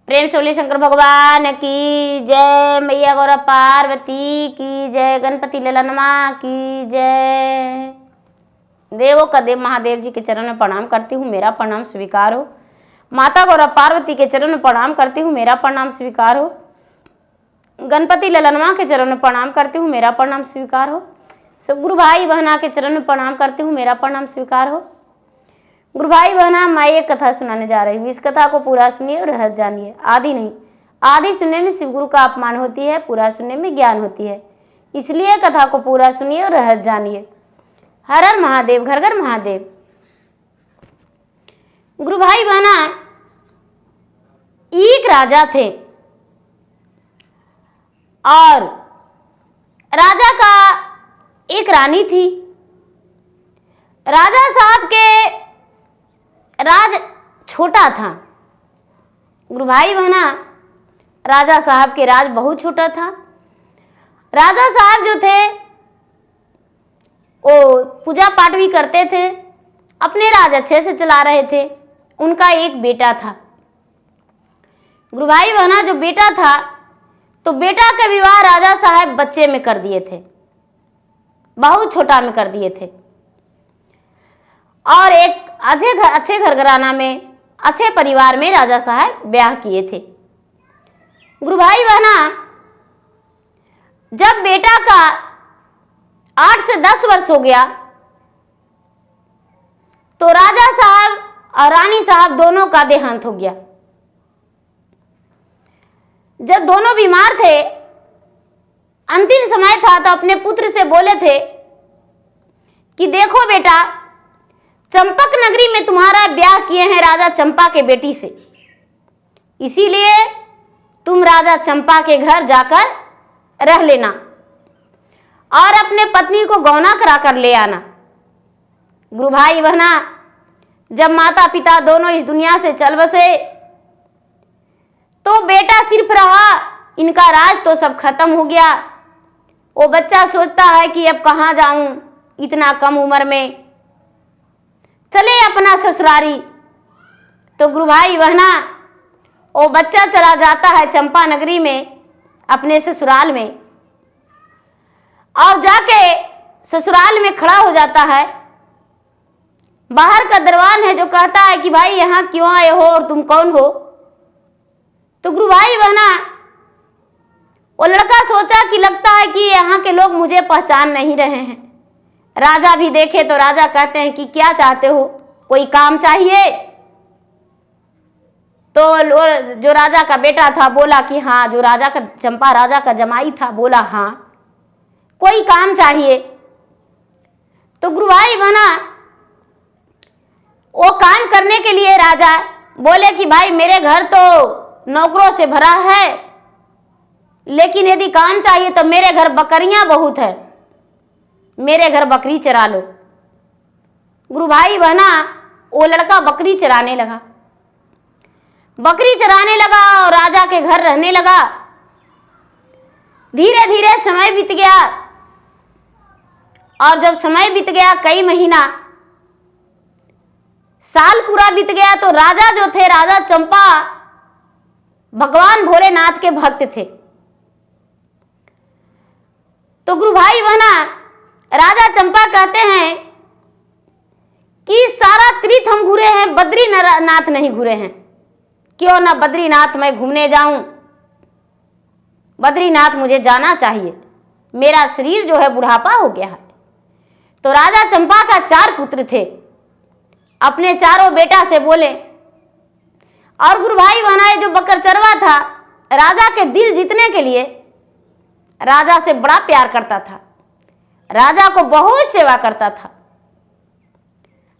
प्रेम से बोलिए शंकर भगवान की जय, मैया गौरा पार्वती की जय, गणपति ललनमा की जय। देवों का देव महादेव जी के चरण में प्रणाम करती हूँ, मेरा प्रणाम स्वीकार हो। माता गौरा पार्वती के चरण में प्रणाम करती हूँ, मेरा प्रणाम स्वीकार हो। गणपति ललनमा के चरण में प्रणाम करती हूँ, मेरा प्रणाम स्वीकार हो। सब गुरु भाई बहना के चरण में प्रणाम करती हूँ, मेरा प्रणाम स्वीकार हो। गुरु भाई बहना, मैं एक कथा सुनाने जा रही हूँ, इस कथा को पूरा सुनिए और रहस्य जानिए। आधी नहीं, आधी सुनने में शिव गुरु का अपमान होती है, पूरा सुनने में ज्ञान होती है, इसलिए कथा को पूरा सुनिए और रहस्य जानिए। हर हर महादेव, घर घर महादेव। गुरु भाई बहना, एक राजा थे और राजा का एक रानी थी। राजा साहब के राज छोटा था। गुरु भाई बहना, राजा साहब के राज बहुत छोटा था। राजा साहब जो थे वो पूजा पाठ भी करते थे, अपने राज अच्छे से चला रहे थे। उनका एक बेटा था। गुरु भाई बहना, जो बेटा था तो बेटा का विवाह राजा साहब बच्चे में कर दिए थे, बहुत छोटा में कर दिए थे। और एक अच्छे घर घराना में, अच्छे परिवार में राजा साहब ब्याह किए थे। गुरु भाई बहना, जब बेटा का 8 से 10 वर्ष हो गया तो राजा साहब और रानी साहब दोनों का देहांत हो गया। जब दोनों बीमार थे, अंतिम समय था, तो अपने पुत्र से बोले थे कि देखो बेटा, चंपक नगरी में तुम्हारा ब्याह किए हैं राजा चंपा के बेटी से, इसीलिए तुम राजा चंपा के घर जाकर रह लेना और अपने पत्नी को गौना करा कर ले आना। गुरु भाई बहना, जब माता पिता दोनों इस दुनिया से चल बसे तो बेटा सिर्फ रहा, इनका राज तो सब खत्म हो गया। वो बच्चा सोचता है कि अब कहाँ जाऊं इतना कम उम्र में, चले अपना ससुरारी। तो गुरु भाई बहना, वो बच्चा चला जाता है चंपा नगरी में, अपने ससुराल में, और जाके ससुराल में खड़ा हो जाता है। बाहर का दरबान है जो कहता है कि भाई यहाँ क्यों आए हो और तुम कौन हो। तो गुरु भाई बहना, वो लड़का सोचा कि लगता है कि यहाँ के लोग मुझे पहचान नहीं रहे हैं। राजा भी देखे तो राजा कहते हैं कि क्या चाहते हो, कोई काम चाहिए। तो जो राजा का बेटा था बोला कि हाँ, जो राजा का चंपा राजा का जमाई था बोला हाँ, कोई काम चाहिए। तो गुरु भाई बहना, वो काम करने के लिए राजा बोले कि भाई मेरे घर तो नौकरों से भरा है, लेकिन यदि काम चाहिए तो मेरे घर बकरियां बहुत है, मेरे घर बकरी चरा लो। गुरु भाई बहना, वो लड़का बकरी चराने लगा, बकरी चराने लगा और राजा के घर रहने लगा। धीरे धीरे समय बीत गया, और जब समय बीत गया, कई महीना, साल पूरा बीत गया, तो राजा जो थे, राजा चंपा भगवान भोलेनाथ के भक्त थे। तो गुरु भाई बहना, राजा चंपा कहते हैं कि सारा तीर्थ हम घूरे हैं, बद्रीनाथ नहीं घूरे हैं, क्यों ना बद्रीनाथ मैं घूमने जाऊं, बद्रीनाथ मुझे जाना चाहिए, मेरा शरीर जो है बुढ़ापा हो गया है। तो राजा चंपा का 4 पुत्र थे, अपने चारों बेटा से बोले, और गुरु भाई बहना, जो बकर चरवा था, राजा के दिल जीतने के लिए राजा से बड़ा प्यार करता था, राजा को बहुत सेवा करता था,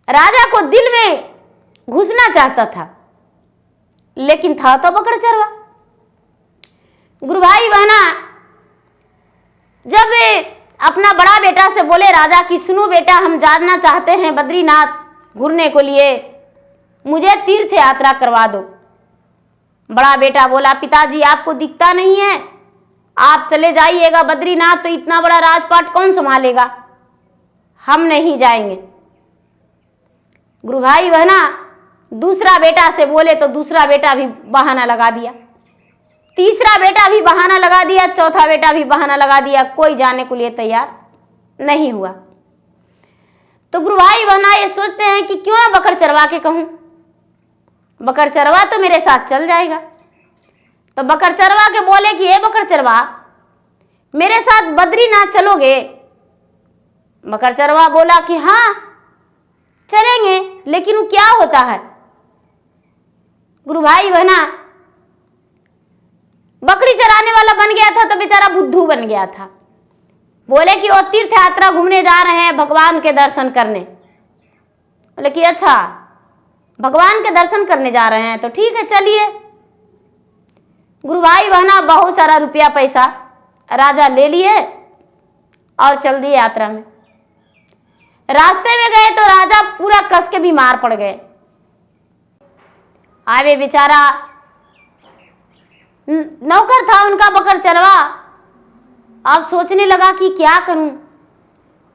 राजा को दिल में घुसना चाहता था, लेकिन था तो बकर चरवा। गुरु भाई बहना, जब अपना बड़ा बेटा से बोले राजा कि सुनो बेटा, हम जाना चाहते हैं बद्रीनाथ घूरने को लिए, मुझे तीर्थ यात्रा करवा दो। बड़ा बेटा बोला, पिताजी आपको दिखता नहीं है, आप चले जाइएगा बद्रीनाथ तो इतना बड़ा राजपाट कौन संभालेगा, हम नहीं जाएंगे। गुरु भाई बहना, दूसरा बेटा से बोले तो दूसरा बेटा भी बहाना लगा दिया, तीसरा बेटा भी बहाना लगा दिया, चौथा बेटा भी बहाना लगा दिया। कोई जाने को लिए तैयार नहीं हुआ। तो गुरु भाई बहना ये सोचते हैं कि क्यों ना बकड़ चरवा के कहूं, बकड़ चरवा तो मेरे साथ चल जाएगा। तो बकड़ चरवा के बोले कि हे बकड़ चरवा, मेरे साथ बद्रीनाथ चलोगे? बकड़ चरवा बोला कि हाँ चलेंगे, लेकिन वो क्या होता है? गुरु भाई बहना बकरी चराने वाला बन गया था तो बेचारा बुद्धू बन गया था। बोले कि वो तीर्थ यात्रा घूमने जा रहे हैं भगवान के दर्शन करने। बोले कि अच्छा भगवान के दर्शन करने जा रहे हैं तो ठीक है चलिए। गुरु भाई बहना बहुत सारा रुपया पैसा राजा ले लिए और चल दिए यात्रा में। रास्ते में गए तो राजा पूरा कस के बीमार पड़ गए। आवे बेचारा नौकर था उनका बकड़ चरवा, अब सोचने लगा कि क्या करूं,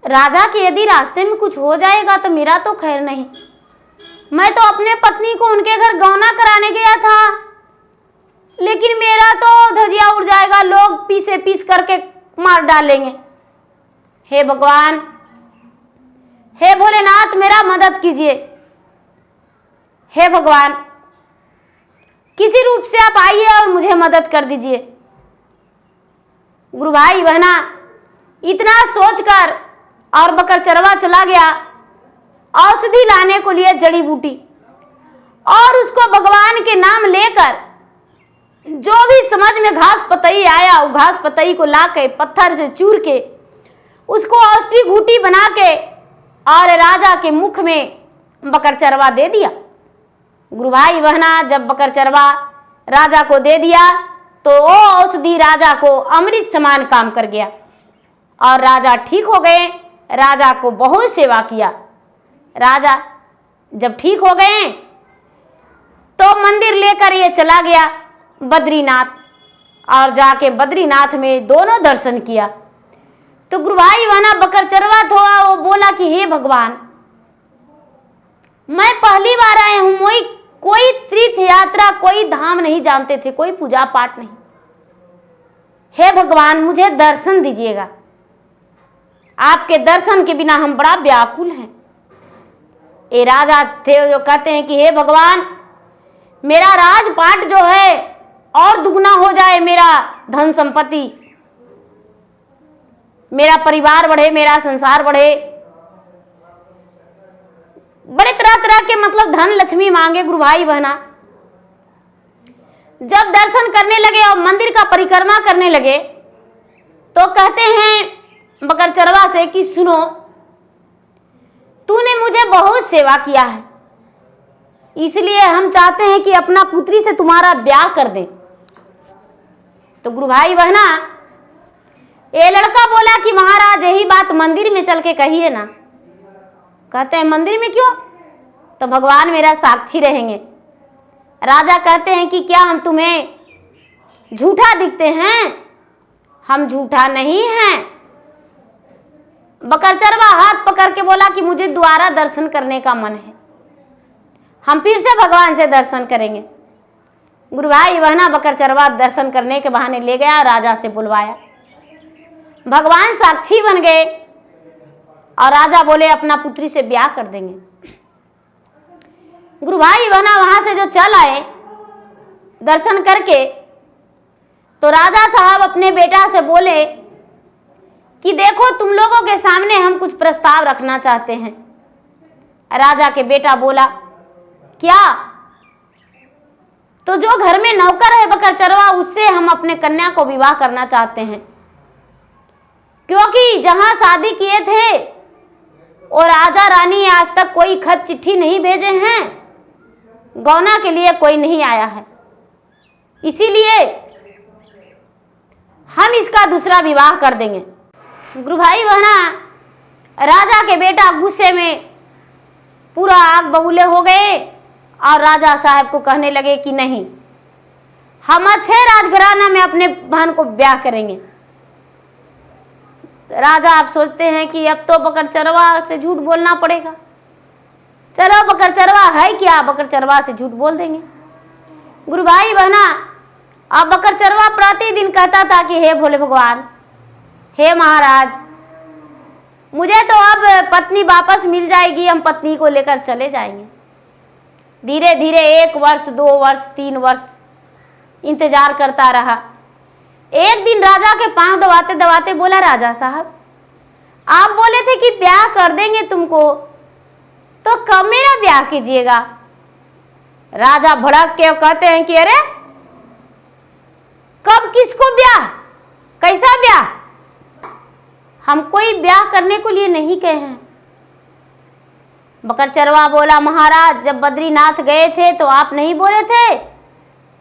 राजा के यदि रास्ते में कुछ हो जाएगा तो मेरा तो खैर नहीं। मैं तो अपने पत्नी को उनके घर गौना कराने गया था, लेकिन मेरा तो धजिया उड़ जाएगा, लोग पीसे पीस करके मार डालेंगे। हे भगवान, हे भोलेनाथ मेरा मदद कीजिए। हे भगवान किसी रूप से आप आइए और मुझे मदद कर दीजिए। गुरु भाई बहना इतना सोचकर और बकड़ चरवा चला गया औषधि लाने को लिए, जड़ी बूटी, और उसको भगवान के नाम लेकर जो भी समझ में घास पतई आया वो घास पतई को लाके पत्थर से चूर के उसको औषधि घूटी बना के और राजा के मुख में बकड़ चरवा दे दिया। गुरु भाई बहना जब बकड़ चरवा राजा को दे दिया तो वो औषधि राजा को अमृत समान काम कर गया और राजा ठीक हो गए। राजा को बहुत सेवा किया। राजा जब ठीक हो गए तो मंदिर लेकर ये चला गया बद्रीनाथ और जाके बद्रीनाथ में दोनों दर्शन किया। तो गुरु भाई बहना बकड़ चरवा था, वो बोला कि हे भगवान मैं पहली बार आया हूं, कोई तीर्थ यात्रा कोई धाम नहीं जानते थे, कोई पूजा पाठ नहीं। हे भगवान मुझे दर्शन दीजिएगा, आपके दर्शन के बिना हम बड़ा व्याकुल हैं। ये राजा थे जो कहते हैं कि हे भगवान मेरा राजपाट जो है और दुगना हो जाए, मेरा धन संपत्ति, मेरा परिवार बढ़े, मेरा संसार बढ़े। बड़े तरह तरह के मतलब धन लक्ष्मी मांगे गुरु भाई बहना। जब दर्शन करने लगे और मंदिर का परिक्रमा करने लगे तो कहते हैं बकड़ चरवा से कि सुनो, तूने मुझे बहुत सेवा किया है, इसलिए हम चाहते हैं कि अपना पुत्री से तुम्हारा ब्याह कर दें। तो गुरु भाई बहना ये लड़का बोला कि महाराज यही बात मंदिर में चल के कहिए ना। कहते हैं मंदिर में क्यों? तो भगवान मेरा साक्षी रहेंगे। राजा कहते हैं कि क्या हम तुम्हें झूठा दिखते हैं? हम झूठा नहीं हैं। बकड़ चरवा हाथ पकड़ के बोला कि मुझे दोबारा दर्शन करने का मन है, हम फिर से भगवान से दर्शन करेंगे। गुरु भाई बहना बकड़ चरवा दर्शन करने के बहाने ले गया, राजा से बुलवाया। भगवान साक्षी बन गए और राजा बोले अपना पुत्री से ब्याह कर देंगे। गुरु भाई बहना वहां से जो चल आए दर्शन करके, तो राजा साहब अपने बेटा से बोले कि देखो तुम लोगों के सामने हम कुछ प्रस्ताव रखना चाहते हैं। राजा के बेटा बोला क्या? तो जो घर में नौकर है बकड़ चरवा, उससे हम अपने कन्या को विवाह करना चाहते हैं, क्योंकि जहां शादी किए थे और राजा रानी आज तक कोई खत चिट्ठी नहीं भेजे हैं, गौना के लिए कोई नहीं आया है, इसीलिए हम इसका दूसरा विवाह कर देंगे। गुरु भाई बहना राजा के बेटा गुस्से में पूरा आग बबूले हो गए और राजा साहब को कहने लगे कि नहीं, हम अच्छे राजघराना में अपने बहन को ब्याह करेंगे। राजा आप सोचते हैं कि अब तो बकड़ चरवा से झूठ बोलना पड़ेगा, चलो बकर चरवा है क्या, बकर चरवा से झूठ बोल देंगे। गुरु भाई बहना, अब बकर चरवा प्रतिदिन कहता था कि हे भोले भगवान, हे महाराज, मुझे तो अब पत्नी वापस मिल जाएगी, हम पत्नी को लेकर चले जाएंगे। धीरे धीरे 1 वर्ष, 2 वर्ष, 3 वर्ष इंतजार करता रहा। एक दिन राजा के पांव दबाते दबाते बोला, राजा साहब, आप बोले थे कि ब्याह कर देंगे तुमको, तो कब मेरा ब्याह कीजिएगा। राजा भड़क के कहते हैं कि अरे कब, किसको ब्याह, कैसा ब्याह, हम कोई ब्याह करने को लिए नहीं कहे हैं। बकर चरवा बोला, महाराज, जब बद्रीनाथ गए थे तो आप नहीं बोले थे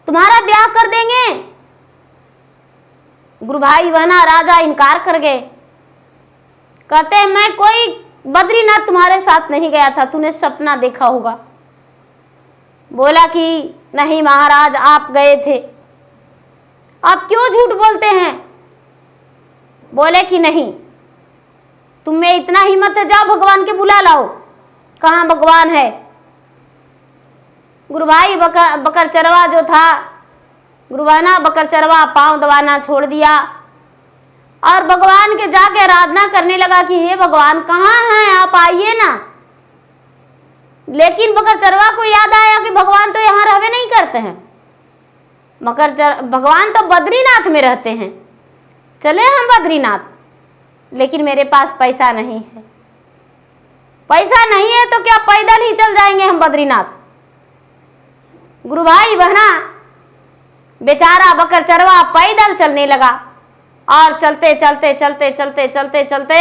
तुम्हारा ब्याह कर देंगे। गुरु भाई बहना, राजा इनकार कर गए। कहते हैं मैं कोई बद्रीनाथ तुम्हारे साथ नहीं गया था, तूने सपना देखा होगा। बोला कि नहीं महाराज, आप गए थे। आप क्यों झूठ बोलते हैं। बोले कि नहीं, तुम में इतना हिम्मत है, जाओ भगवान के बुला लाओ, कहाँ भगवान है। गुरु भाई बकर चरवा जो था, गुरु बहना, बकर चरवा पांव दबाना छोड़ दिया और भगवान के जाके आराधना करने लगा कि हे भगवान, कहाँ हैं आप, आइए ना। लेकिन बकर चरवा को याद आया कि भगवान तो यहाँ रहवे नहीं करते हैं, भगवान तो बद्रीनाथ में रहते हैं। चले हम बद्रीनाथ, लेकिन मेरे पास पैसा नहीं है। पैसा नहीं है तो क्या पैदल ही चल जाएंगे हम बद्रीनाथ। गुरु भाई बहना, बेचारा बकर चरवा पैदल चलने लगा और चलते चलते चलते चलते चलते चलते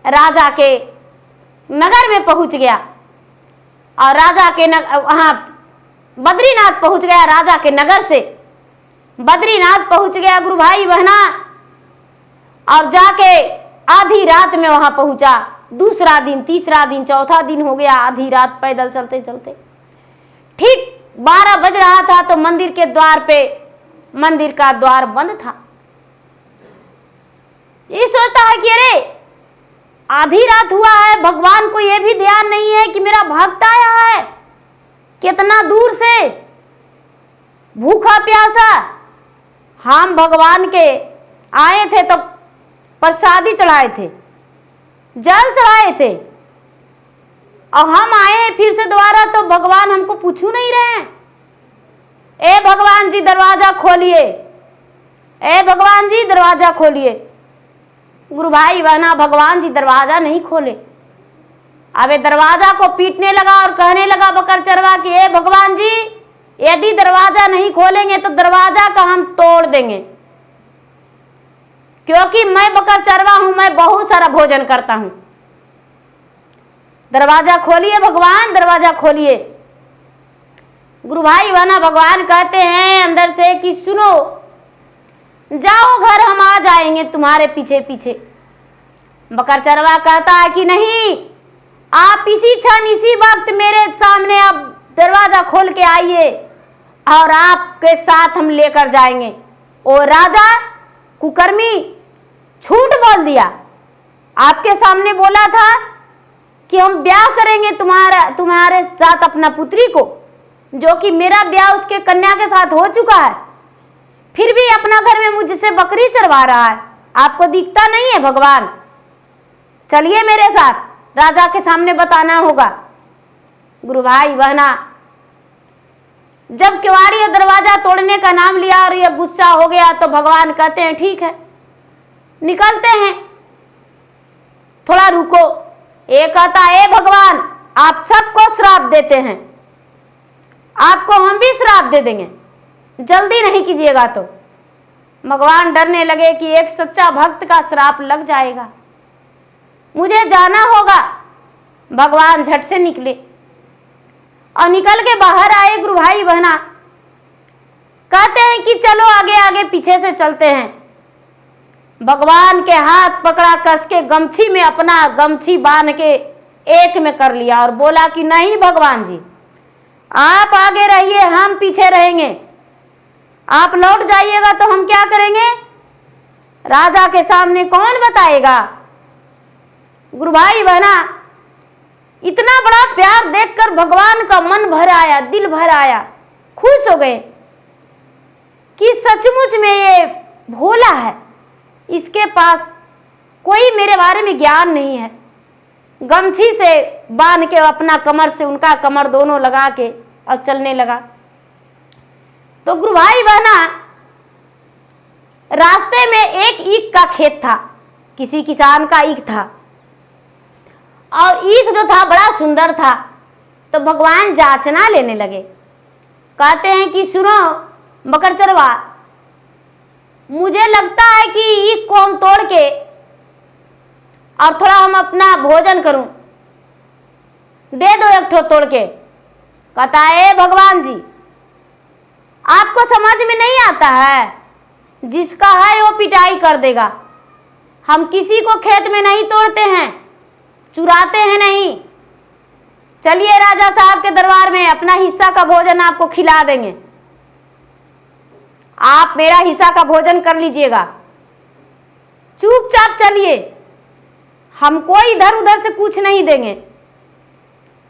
राजा के नगर में पहुंच गया। और राजा के वहां बद्रीनाथ पहुंच गया। राजा के नगर से बद्रीनाथ पहुंच गया गुरु भाई बहना, और जाके आधी रात में वहां पहुंचा। दूसरा दिन, तीसरा दिन, चौथा दिन हो गया, आधी रात पैदल चलते चलते। ठीक 12 बज रहा था तो मंदिर के द्वार पे, मंदिर का द्वार बंद था। ये सोचता है कि अरे आधी रात हुआ है, भगवान को यह भी ध्यान नहीं है कि मेरा भक्त आया है, कितना दूर से भूखा प्यासा। हम भगवान के आए थे तो प्रसादी चढ़ाए थे, जल चढ़ाए थे, और हम आए हैं फिर से दोबारा तो भगवान हमको पूछू नहीं रहे हैं। ए भगवान जी दरवाजा खोलिए, ए भगवान जी दरवाजा खोलिए। गुरु भाई बहना, भगवान जी दरवाजा नहीं खोले। अब दरवाजा को पीटने लगा और कहने लगा बकर चरवा कि ए भगवान जी, यदि दरवाजा नहीं खोलेंगे तो दरवाजा का हम तोड़ देंगे, क्योंकि मैं बकर चरवा हूं, मैं बहुत सारा भोजन करता हूं। दरवाजा खोलिए भगवान, दरवाजा खोलिए। गुरु भाई बहना, भगवान कहते हैं अंदर से कि सुनो, जाओ घर, हम आ जाएंगे तुम्हारे पीछे पीछे। बकर चरवा कहता है कि नहीं, आप इसी क्षण, इसी वक्त मेरे सामने आप दरवाजा खोल के आइए और आपके साथ हम लेकर जाएंगे। ओ राजा कुकर्मी, झूठ बोल दिया। आपके सामने बोला था कि हम ब्याह करेंगे तुम्हारे साथ अपना पुत्री को, जो कि मेरा ब्याह उसके कन्या के साथ हो चुका है, फिर भी अपना घर में मुझसे बकरी चरवा रहा है। आपको दिखता नहीं है भगवान? चलिए मेरे साथ, राजा के सामने बताना होगा। गुरु भाई बहना, जब किवाड़ी और दरवाजा तोड़ने का नाम लिया और यह गुस्सा हो गया तो भगवान कहते हैं ठीक है, निकलते हैं, थोड़ा रुको। एक कहता ए भगवान, आप सबको श्राप देते हैं, आपको हम भी श्राप दे देंगे, जल्दी नहीं कीजिएगा तो। भगवान डरने लगे कि एक सच्चा भक्त का श्राप लग जाएगा, मुझे जाना होगा। भगवान झट से निकले और निकल के बाहर आए। गुरु भाई बहना कहते हैं कि चलो आगे आगे पीछे से चलते हैं। भगवान के हाथ पकड़ा, कस के गमछी में अपना गमछी बांध के एक में कर लिया और बोला कि नहीं भगवान जी, आप आगे रहिए, हम पीछे रहेंगे। आप लौट जाइएगा तो हम क्या करेंगे? राजा के सामने कौन बताएगा? गुरु भाई बहना इतना बड़ा प्यार देखकर भगवान का मन भर आया, दिल भर आया, खुश हो गए कि सचमुच में ये भोला है, इसके पास कोई मेरे बारे में ज्ञान नहीं है। गमछी से बांध के अपना कमर से उनका कमर दोनों लगा के और चलने लगा। तो गुरु भाई बहना, रास्ते में एक ईख का खेत था, किसी किसान का ईख था, और ईख जो था बड़ा सुंदर था। तो भगवान जांचना लेने लगे, कहते हैं कि सुनो बकरचरवा, मुझे लगता है कि ईख को हम तोड़ के और थोड़ा हम अपना भोजन करूं, दे दो एक ठो तोड़ के। कहता है भगवान जी, आपको समझ में नहीं आता है, जिसका है वो पिटाई कर देगा। हम किसी को खेत में नहीं तोड़ते हैं, चुराते हैं नहीं। चलिए राजा साहब के दरबार में, अपना हिस्सा का भोजन आपको खिला देंगे, आप मेरा हिस्सा का भोजन कर लीजिएगा, चुपचाप चलिए, हम कोई इधर उधर से कुछ नहीं देंगे।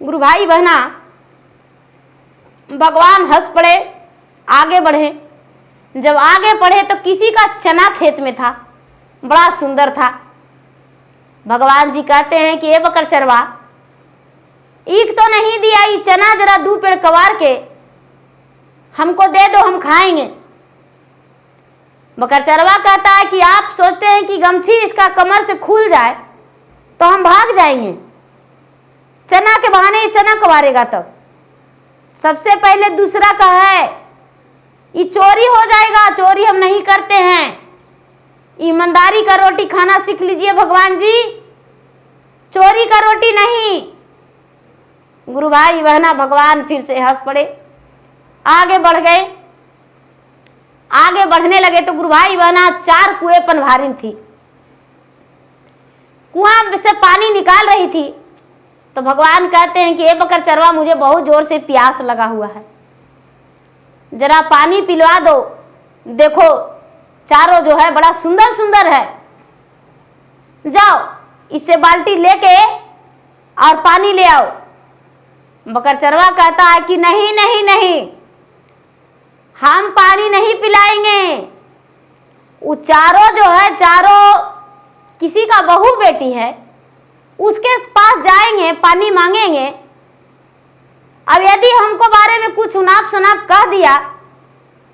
गुरु भाई बहना, भगवान हंस पड़े, आगे बढ़े। जब आगे बढ़े तो किसी का चना खेत में था, बड़ा सुंदर था। भगवान जी कहते हैं कि ये बकरचरवा, ईख तो नहीं दिया, ये चना जरा 2 पेड़ कबार के हमको दे दो, हम खाएंगे। बकरचरवा कहता है कि आप सोचते हैं कि गमछी इसका कमर से खुल जाए तो हम भाग जाएंगे, चना के बहाने ये चना कबारेगा। तब सबसे पहले दूसरा का है, ये चोरी हो जाएगा, चोरी हम नहीं करते हैं, ईमानदारी का रोटी खाना सीख लीजिए भगवान जी, चोरी का रोटी नहीं। गुरु भाई बहना, भगवान फिर से हंस पड़े, आगे बढ़ गए। आगे बढ़ने लगे तो गुरु भाई बहना 4 कुएं पनवारिन थी, कुआं से पानी निकाल रही थी। तो भगवान कहते हैं कि ये बकरचरवा, मुझे बहुत जोर से प्यास लगा हुआ है, जरा पानी पिलवा दो। देखो चारों जो है बड़ा सुंदर सुंदर है, जाओ इससे बाल्टी लेके और पानी ले आओ। बकरचरवा कहता है कि नहीं नहीं नहीं, हम पानी नहीं पिलाएंगे। वो चारों जो है, चारों किसी का बहू बेटी है, उसके पास जाएंगे, पानी मांगेंगे। अब यदि हमको बारे में कुछ उनाप शनाप कह दिया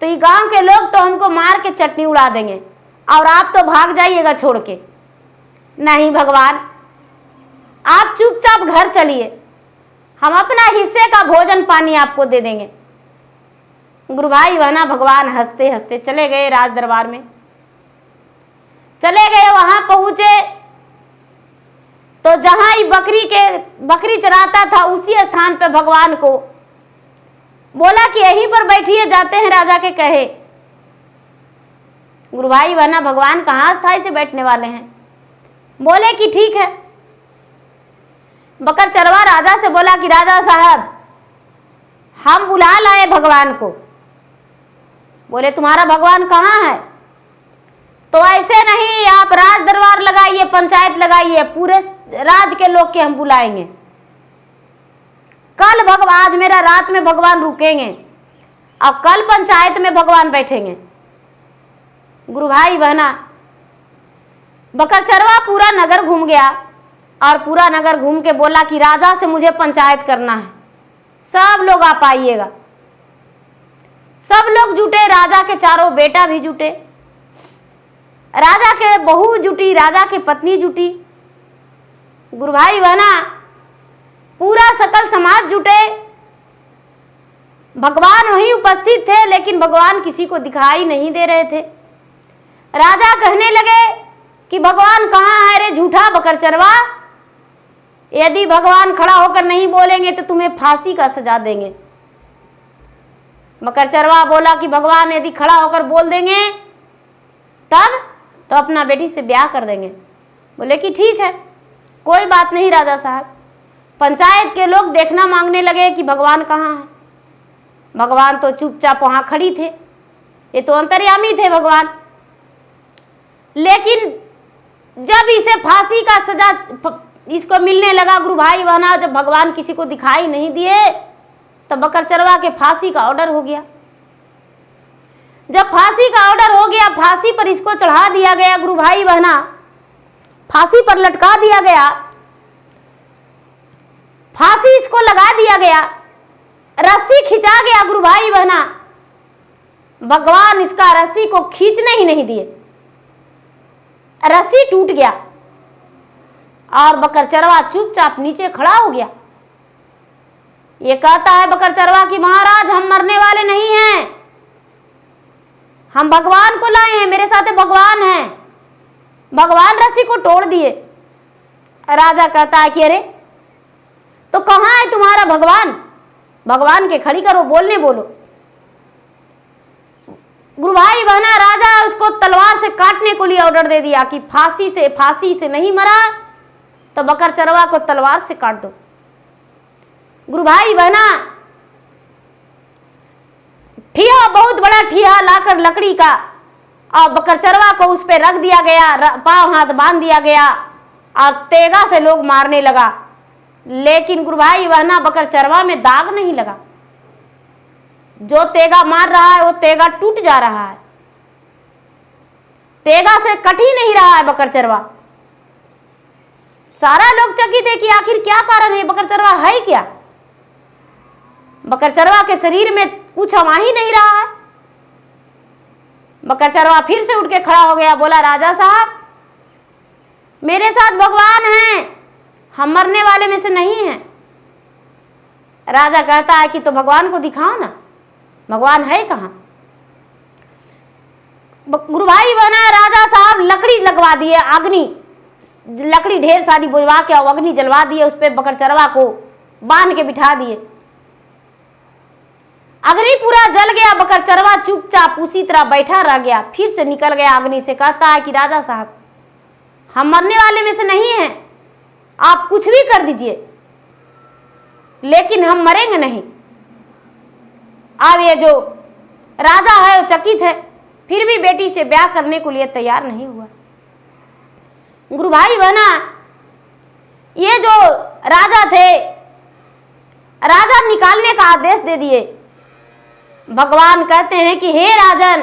तो ये गांव के लोग तो हमको मार के चटनी उड़ा देंगे और आप तो भाग जाइएगा छोड़ के। नहीं भगवान, आप चुपचाप घर चलिए, हम अपना हिस्से का भोजन पानी आपको दे देंगे। गुरु भाई बहना, भगवान हंसते हंसते चले गए राज दरबार में। चले गए, वहां पहुंचे तो जहां ये बकरी चराता था उसी स्थान पे भगवान को बोला कि यहीं पर बैठिए, जाते हैं राजा के कहे। गुरु भाई बहना, भगवान कहाँ स्थाई से बैठने वाले हैं, बोले कि ठीक है। बकरचरवा राजा से बोला कि राजा साहब, हम बुला लाए भगवान को। बोले तुम्हारा भगवान कहाँ है? तो ऐसे नहीं, आप राज दरबार लगाइए, पंचायत लगाइए, पूरे राज के लोग के हम बुलाएंगे। कल आज मेरा रात में भगवान रुकेंगे और कल पंचायत में भगवान बैठेंगे। गुरु भाई बहना, बकरचरवा पूरा नगर घूम गया और पूरा नगर घूम के बोला कि राजा से मुझे पंचायत करना है, सब लोग आप आइएगा। सब लोग जुटे, राजा के चारों बेटा भी जुटे, राजा के बहू जुटी, राजा की पत्नी जुटी। गुरु भाई बहना, पूरा सकल समाज जुटे। भगवान वहीं उपस्थित थे, लेकिन भगवान किसी को दिखाई नहीं दे रहे थे। राजा कहने लगे कि भगवान कहाँ है रे झूठा बकरचरवा, यदि भगवान खड़ा होकर नहीं बोलेंगे तो तुम्हें फांसी का सजा देंगे। बकरचरवा बोला कि भगवान यदि खड़ा होकर बोल देंगे तब तो अपना बेटी से ब्याह कर देंगे। बोले कि ठीक है, कोई बात नहीं राजा साहब। पंचायत के लोग देखना मांगने लगे कि भगवान कहाँ है। भगवान तो चुपचाप वहां खड़ी थे, ये तो अंतर्यामी थे भगवान। लेकिन जब इसे फांसी का सजा इसको मिलने लगा गुरु भाई बहना, जब भगवान किसी को दिखाई नहीं दिए तो बकरचरवा के फांसी का ऑर्डर हो गया। जब फांसी का ऑर्डर हो गया, फांसी पर इसको चढ़ा दिया गया गुरु भाई बहना, फांसी पर लटका दिया गया, फांसी इसको लगा दिया गया, रस्सी खिंचा गया गुरु भाई बहना। भगवान इसका रस्सी को खींचने ही नहीं दिए, रस्सी टूट गया और बकरचरवा चुपचाप नीचे खड़ा हो गया। ये कहता है बकरचरवा कि महाराज हम मरने वाले नहीं हैं, हम भगवान को लाए हैं, मेरे साथ भगवान हैं। भगवान रस्सी को तोड़ दिए। राजा कहता है कि अरे तो कहाँ है तुम्हारा भगवान? भगवान के खड़ी करो, बोलने बोलो। गुरु भाई बहना, राजा उसको तलवार से काटने को लिए ऑर्डर दे दिया कि फांसी से नहीं मरा तो बकरचरवा को तलवार से काट दो। गुरु भाई बहना, ठिया, बहुत बड़ा ठिया लाकर लकड़ी का, और बकरचरवा को उस पर रख दिया गया, पांव हाथ बांध दिया गया और तेगा से लोग मारने लगा। लेकिन गुरु भाई बहना, बकरचरवा में दाग नहीं लगा। जो तेगा मार रहा है वो तेगा टूट जा रहा है, तेगा से कट ही नहीं रहा है बकरचरवा। सारा लोग चकित है कि आखिर क्या कारण है, बकरचरवा है क्या? बकरचरवा के शरीर में कुछ हवा ही नहीं रहा है। बकरचरवा फिर से उठ के खड़ा हो गया, बोला राजा साहब मेरे साथ भगवान हैं, हम मरने वाले में से नहीं हैं। राजा कहता है कि तो भगवान को दिखाओ ना, भगवान है कहाँ? गुरु भाई बहना, राजा साहब लकड़ी लगवा दिए, अग्नि, लकड़ी ढेर सारी बुझवा के अग्नि जलवा दिए, उस पर बकरचरवा को बांध के बिठा दिए। अग्नि पूरा जल गया, बकरचरवा चुपचाप उसी तरह बैठा रह गया। फिर से निकल गया अग्नि से, कहता है कि राजा साहब हम मरने वाले में से नहीं हैं, आप कुछ भी कर दीजिए लेकिन हम मरेंगे नहीं। अब ये जो राजा है वो चकित है, फिर भी बेटी से ब्याह करने को लिए तैयार नहीं हुआ। गुरु भाई बहना, ये जो राजा थे, राजा निकालने का आदेश दे दिए। भगवान कहते हैं कि हे राजन,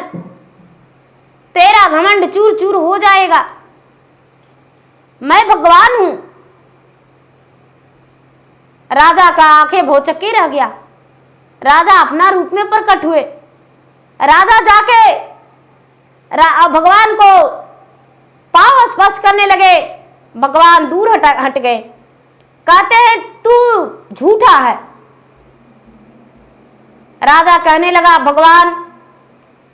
तेरा घमंड चूर चूर हो जाएगा, मैं भगवान हूं। राजा का आंखें भौचक्के रह गया। राजा अपना रूप में प्रकट हुए। राजा जाके भगवान को पांव स्पर्श करने लगे। भगवान दूर हट गए। कहते हैं तू झूठा है। राजा कहने लगा भगवान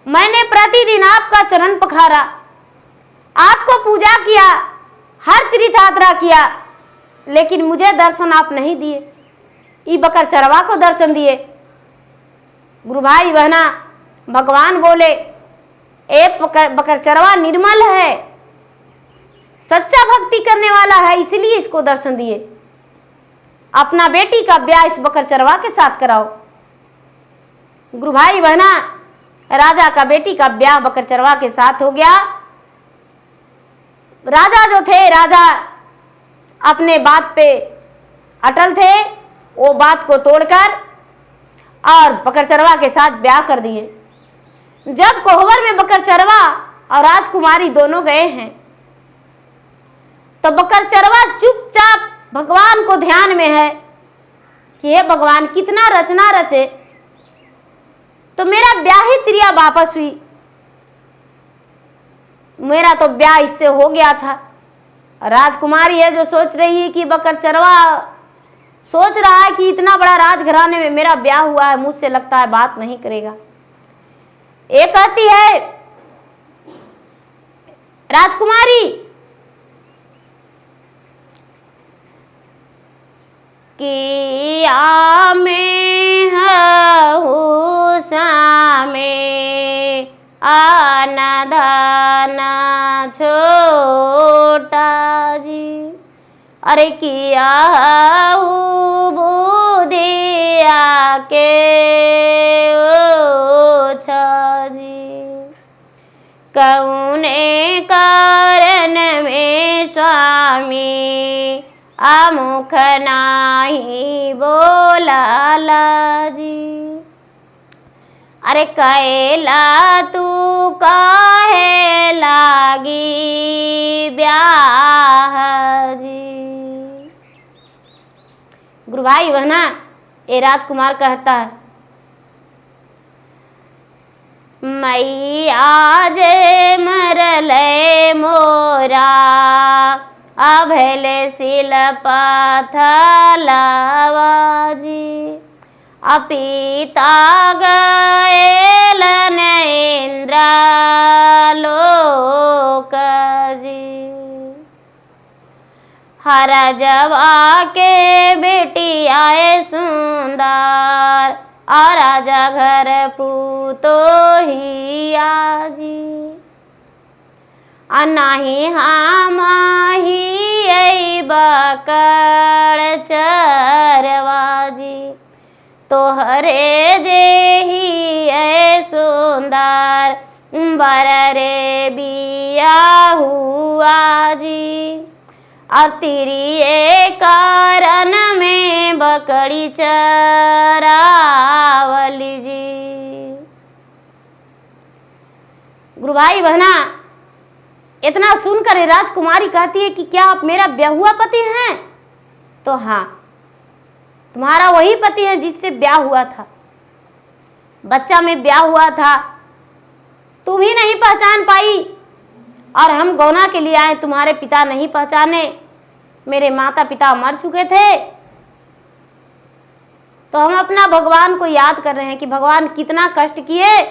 मैंने प्रतिदिन आपका चरण पखारा, आपको पूजा किया, हर तीर्थ यात्रा किया, लेकिन मुझे दर्शन आप नहीं दिए। ई बकरचरवा को दर्शन दिए। गुरु भाई बहना, भगवान बोले ए बकरचरवा निर्मल है, सच्चा भक्ति करने वाला है, इसलिए इसको दर्शन दिए। अपना बेटी का ब्याह इस बकरचरवा के साथ कराओ। गुरु भाई बहना, राजा का बेटी का ब्याह बकरचरवा के साथ हो गया। राजा जो थे, राजा अपने बात पे अटल थे, वो बात को तोड़कर और बकरचरवा के साथ ब्याह कर दिए। जब कोहबर में बकरचरवा और राजकुमारी दोनों गए हैं तो बकरचरवा चुपचाप भगवान को ध्यान में है कि हे भगवान कितना रचना रचे तो मेरा ब्याह ही त्रिया वापस हुई। मेरा तो ब्याह इससे हो गया था। राजकुमारी है जो सोच रही है कि बकरचरवा सोच रहा है कि इतना बड़ा राजघराने में मेरा ब्याह हुआ है, मुझसे लगता है बात नहीं करेगा। एक कहती है राजकुमारी कि आमे हूँ सामे आना दाना छोटा जी, अरे किया बुधिया के ओछा जी, कौने कारण में स्वामी आमुख नाही बोलाला जी। अरे कैला तू काहे लागी ब्याह जी। गुरु भाई बहना, ये राजकुमार कहता है, मैया जे मरले मोरा अभले सिल पथलवा जी। अपिता गएलन इंद्र लोक जी। हर जवा के बेटी आए सुंदर और राजा घर पूतो ही आजी। अनाही हामाही बकड़ चरवाजी। तोहरे जेही ऐ सुंदर बर रे बिया हुआ जी। और तेरी कारण में बकड़ी चरावली जी। गुरु भाई बहना, इतना सुनकर राजकुमारी कहती है कि क्या आप मेरा ब्याह हुआ पति हैं? तो हाँ, तुम्हारा वही पति है जिससे ब्याह हुआ था, बच्चा में ब्याह हुआ था, तुम ही नहीं पहचान पाई और हम गौना के लिए आए, तुम्हारे पिता नहीं पहचाने, मेरे माता पिता मर चुके थे। तो हम अपना भगवान को याद कर रहे हैं कि भगवान कितना कष्ट किए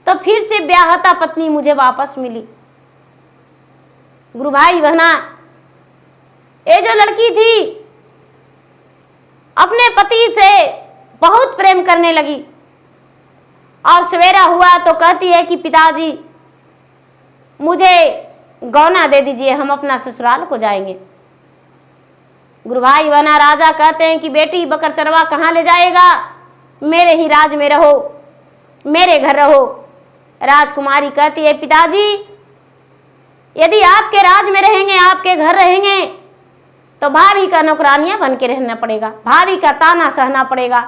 तो फिर से ब्याहता पत्नी मुझे वापस मिली। गुरु भाई बहना, ये जो लड़की थी अपने पति से बहुत प्रेम करने लगी और सवेरा हुआ तो कहती है कि पिताजी मुझे गौना दे दीजिए, हम अपना ससुराल को जाएंगे। गुरु भाई बहना, राजा कहते हैं कि बेटी बकड़ चरवा कहाँ ले जाएगा, मेरे ही राज में रहो, मेरे घर रहो। राजकुमारी कहती है पिताजी यदि आपके राज में रहेंगे, आपके घर रहेंगे तो भाभी का नौकरानियां बन के रहना पड़ेगा, भाभी का ताना सहना पड़ेगा,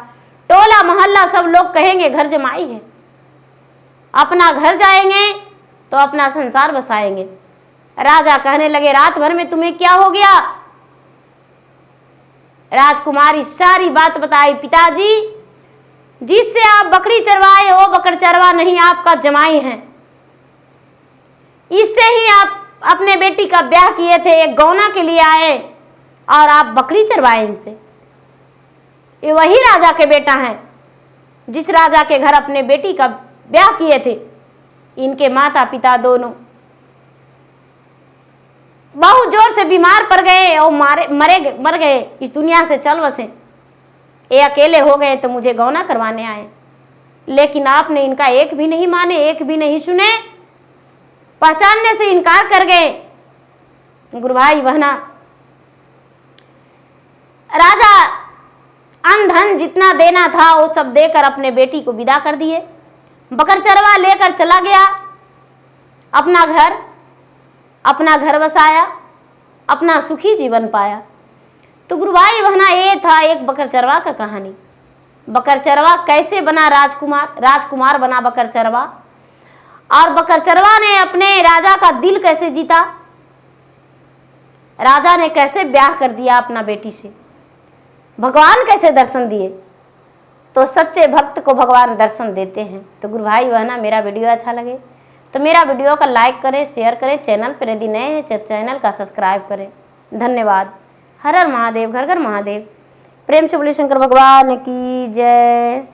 टोला मोहल्ला सब लोग कहेंगे घर जमाई है। अपना घर जाएंगे तो अपना संसार बसाएंगे। राजा कहने लगे रात भर में तुम्हें क्या हो गया? राजकुमारी सारी बात बताई, पिताजी जिससे आप बकरी चरवाए वो बकड़ चरवा नहीं, आपका जमाई है, इससे ही आप अपने बेटी का ब्याह किए थे, एक गौना के लिए आए और आप बकरी चरवाए इनसे। ये वही राजा के बेटा हैं जिस राजा के घर अपने बेटी का ब्याह किए थे। इनके माता पिता दोनों बहुत जोर से बीमार पड़ गए और मर गए, इस दुनिया से चल बसे। ये अकेले हो गए तो मुझे गौना करवाने आए, लेकिन आपने इनका एक भी नहीं माने, एक भी नहीं सुने, पहचानने से इनकार कर गए। गुरु भाई बहना, राजा अन्न धन जितना देना था वो सब देकर अपने बेटी को विदा कर दिए। बकड़ चरवा लेकर चला गया अपना घर बसाया, अपना सुखी जीवन पाया। तो गुरु भाई बहना, ये था एक बकड़ चरवा का कहानी। बकड़ चरवा कैसे बना राजकुमार, राजकुमार बना बकड़ चरवा, और बकड़ चरवा ने अपने राजा का दिल कैसे जीता, राजा ने कैसे ब्याह कर दिया अपना बेटी से, भगवान कैसे दर्शन दिए। तो सच्चे भक्त को भगवान दर्शन देते हैं। तो गुरु भाई बहना, मेरा वीडियो अच्छा लगे तो मेरा वीडियो का लाइक करें, शेयर करें, चैनल पर यदि नए हैं चैनल का सब्सक्राइब करें। धन्यवाद। हर हर महादेव, घर घर महादेव। प्रेम से बोले शंकर भगवान की जय।